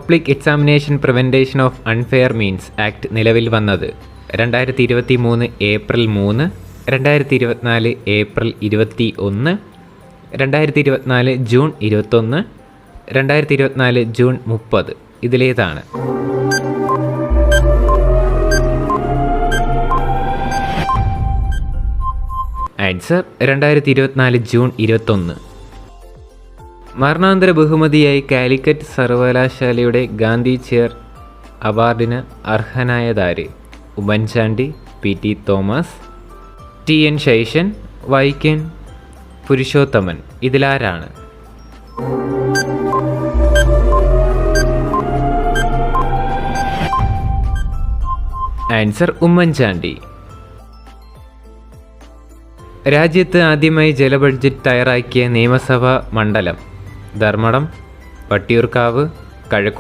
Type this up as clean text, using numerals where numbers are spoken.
Public examination prevention of unfair means act നിലവിൽ വന്നത് 2023 April 3, 2024 April 21, 2024 June 21, 2024 June 30. ഇതിലേതാണ്? Answer 2024 June 21. മരണാന്തര ബഹുമതിയായി കാലിക്കറ്റ് സർവകലാശാലയുടെ ഗാന്ധി ചെയർ അവാർഡിന് അർഹനായതാര്? ഉമ്മൻചാണ്ടി, പി.ടി. തോമസ്, ടി.എൻ. ശൈഷൻ, വൈക്കം പുരുഷോത്തമൻ. ഇതിലാരാണ്? ആൻസർ ഉമ്മൻചാണ്ടി. രാജ്യത്ത് ആദ്യമായി ജല ബഡ്ജറ്റ് തയ്യാറാക്കിയ നിയമസഭാ മണ്ഡലം? ധർമ്മടം, വട്ടിയൂർക്കാവ്, കഴക്കൂട്ടം.